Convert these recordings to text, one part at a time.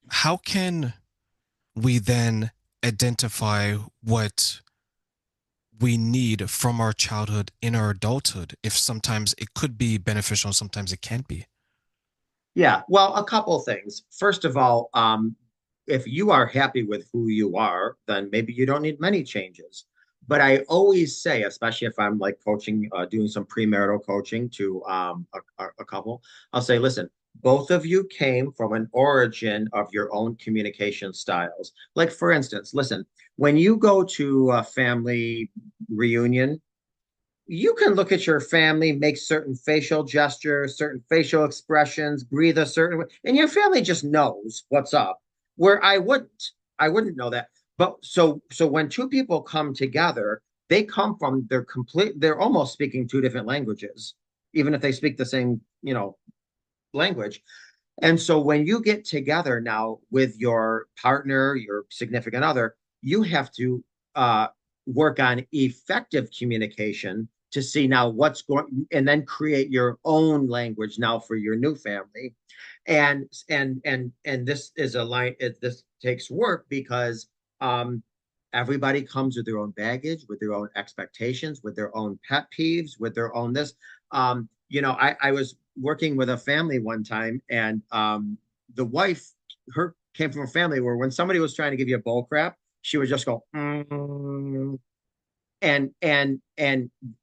How can we then identify what we need from our childhood in our adulthood if sometimes it could be beneficial, sometimes it can't be? Yeah, well, a couple things. First of all, if you are happy with who you are, then maybe you don't need many changes. But I always say, especially if I'm like coaching, doing some premarital coaching to a couple, I'll say, listen, both of you came from an origin of your own communication styles. Like, for instance, listen, when you go to a family reunion, you can look at your family, make certain facial gestures, certain facial expressions, breathe a certain way, and your family just knows what's up. Where I wouldn't know that. But so when two people come together, they come from they're almost speaking two different languages, even if they speak the same, language. And so when you get together now with your partner, your significant other, you have to uh, work on effective communication to see now what's going, and then create your own language now for your new family. And this is a line. This takes work because um, everybody comes with their own baggage, with their own expectations, with their own pet peeves, with their own this. I was working with a family one time, and the wife, her came from a family where when somebody was trying to give you a bull crap, she would just go, and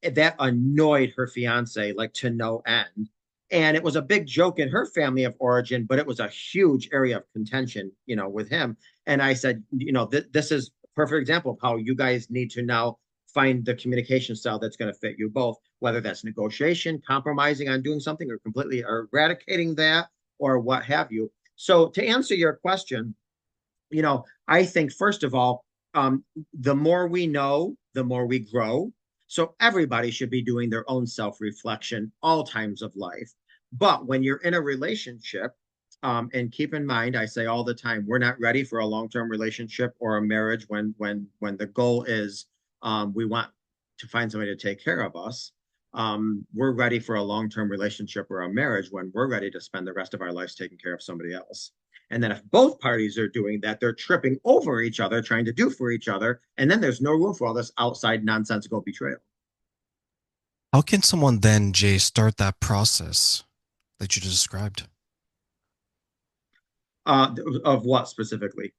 that annoyed her fiance like to no end. And it was a big joke in her family of origin, but it was a huge area of contention, with him. And I said, this is a perfect example of how you guys need to now find the communication style that's going to fit you both, whether that's negotiation, compromising on doing something, or completely eradicating that, or what have you. So to answer your question, I think first of all, the more we know, the more we grow. So everybody should be doing their own self-reflection all times of life. But when you're in a relationship, and keep in mind, I say all the time, we're not ready for a long-term relationship or a marriage when the goal is we want to find somebody to take care of us. We're ready for a long-term relationship or a marriage when we're ready to spend the rest of our lives taking care of somebody else. And then if both parties are doing that, they're tripping over each other, trying to do for each other. And then there's no room for all this outside nonsensical betrayal. How can someone then, Jay, start that process that you just described Of what specifically?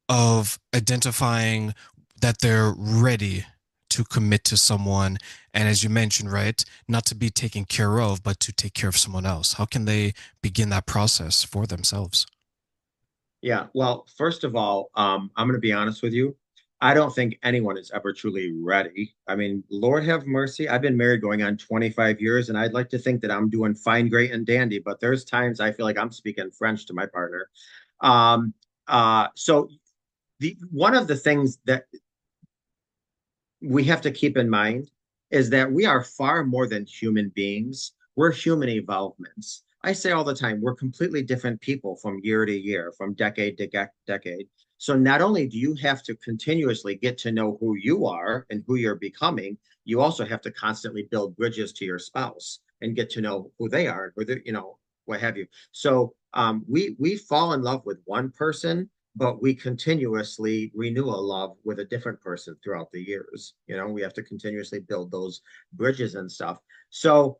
of identifying that they're ready to commit to someone? And as you mentioned, right, not to be taken care of, but to take care of someone else. How can they begin that process for themselves? Yeah. Well, first of all, I'm going to be honest with you. I don't think anyone is ever truly ready. I mean, Lord have mercy. I've been married going on 25 years, and I'd like to think that I'm doing fine, great, and dandy, but there's times I feel like I'm speaking French to my partner. Um, so the one of the things that we have to keep in mind is that we are far more than human beings. We're human evolvements. I say all the time, we're completely different people from year to year, from decade to decade. So not only do you have to continuously get to know who you are and who you're becoming, you also have to constantly build bridges to your spouse and get to know who they are, who they, what have you. So we fall in love with one person, but we continuously renew a love with a different person throughout the years. We have to continuously build those bridges and stuff. So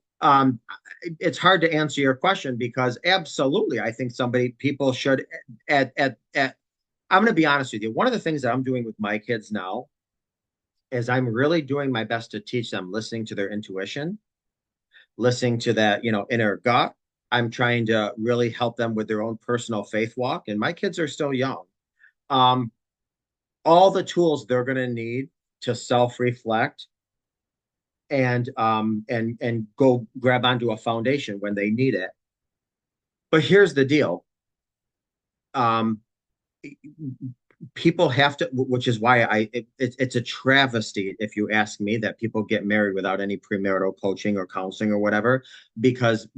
it's hard to answer your question because absolutely, I think people should at I'm going to be honest with you. One of the things that I'm doing with my kids now is I'm really doing my best to teach them listening to their intuition, listening to that, inner gut. I'm trying to really help them with their own personal faith walk. And my kids are still young. Um, all the tools they're going to need to self-reflect and go grab onto a foundation when they need it. But here's the deal. Um, People have to, which is why it's a travesty if you ask me that people get married without any premarital coaching or counseling or whatever, because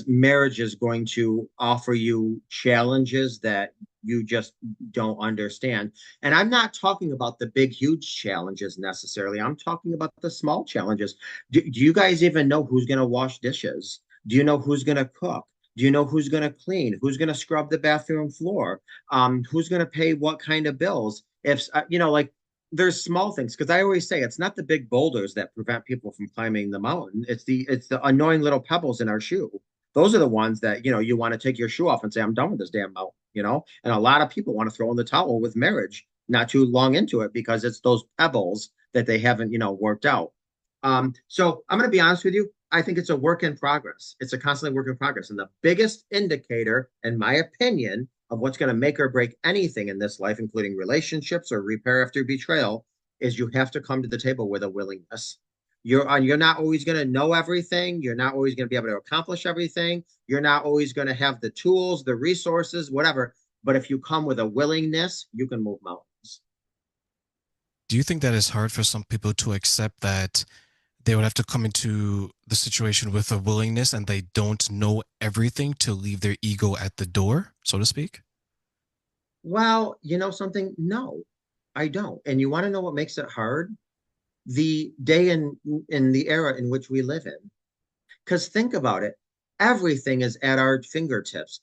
marriage is going to offer you challenges that you just don't understand. And I'm not talking about the big huge challenges necessarily. I'm talking about the small challenges. Do you guys even know who's going to wash dishes? Do you know who's going to cook? Do you know who's going to clean? Who's going to scrub the bathroom floor? Who's going to pay what kind of bills? If like there's small things because I always say it's not the big boulders that prevent people from climbing the mountain. It's the annoying little pebbles in our shoe. Those are the ones that you want to take your shoe off and say, I'm done with this damn mountain, And a lot of people want to throw in the towel with marriage not too long into it because it's those pebbles that they haven't, worked out. So I'm going to be honest with you. I think it's a work in progress. It's a constantly work in progress. And the biggest indicator, in my opinion, of what's going to make or break anything in this life, including relationships or repair after betrayal, is you have to come to the table with a willingness. You're not always going to know everything. You're not always going to be able to accomplish everything. You're not always going to have the tools, the resources, whatever. But if you come with a willingness, you can move mountains. Do you think that it's hard for some people to accept that they would have to come into the situation with a willingness and they don't know everything to leave their ego at the door, so to speak? Well, you know something? No, I don't. And you want to know what makes it hard? The day in the era in which we live in. Because think about it, everything is at our fingertips.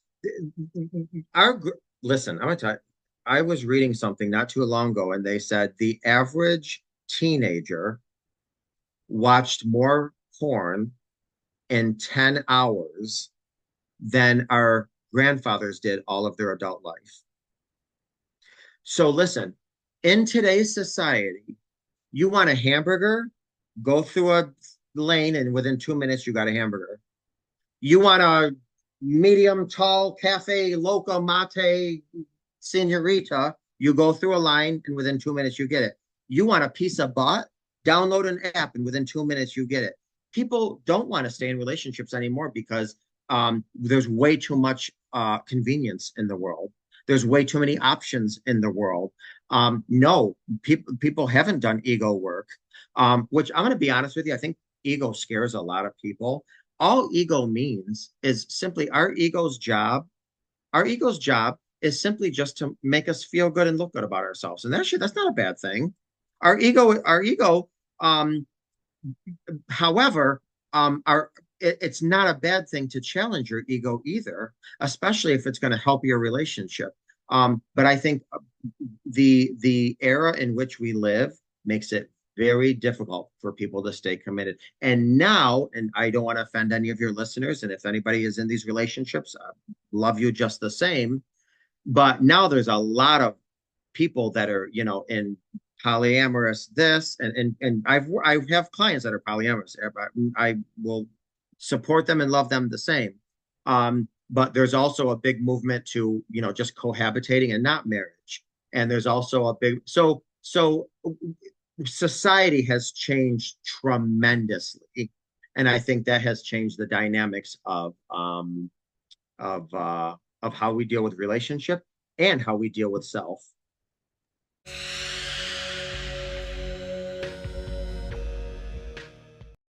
Our listen, I'm gonna tell you, I was reading something not too long ago, and they said the average teenager watched more porn in 10 hours than our grandfathers did all of their adult life. So listen, in today's society, you want a hamburger, go through a lane, and within 2 minutes, you got a hamburger. You want a medium tall cafe loca mate senorita, you go through a line, and within 2 minutes, you get it. You want a piece of butt, download an app, and within 2 minutes, you get it. People don't want to stay in relationships anymore because there's way too much convenience in the world. There's way too many options in the world. No, people haven't done ego work, which I'm going to be honest with you. I think ego scares a lot of people. All ego means is simply our ego's job is simply just to make us feel good and look good about ourselves. And that's not a bad thing. Our ego, however, it's not a bad thing to challenge your ego either, especially if it's going to help your relationship. But I think the era in which we live makes it very difficult for people to stay committed. And now, and I don't want to offend any of your listeners, and if anybody is in these relationships, I love you just the same. But now there's a lot of people that are, in polyamorous this, and I have clients that are polyamorous. I will support them and love them the same. But there's also a big movement to, just cohabitating and not marriage. And there's also a big so society has changed tremendously, and I think that has changed the dynamics of how we deal with relationship and how we deal with self.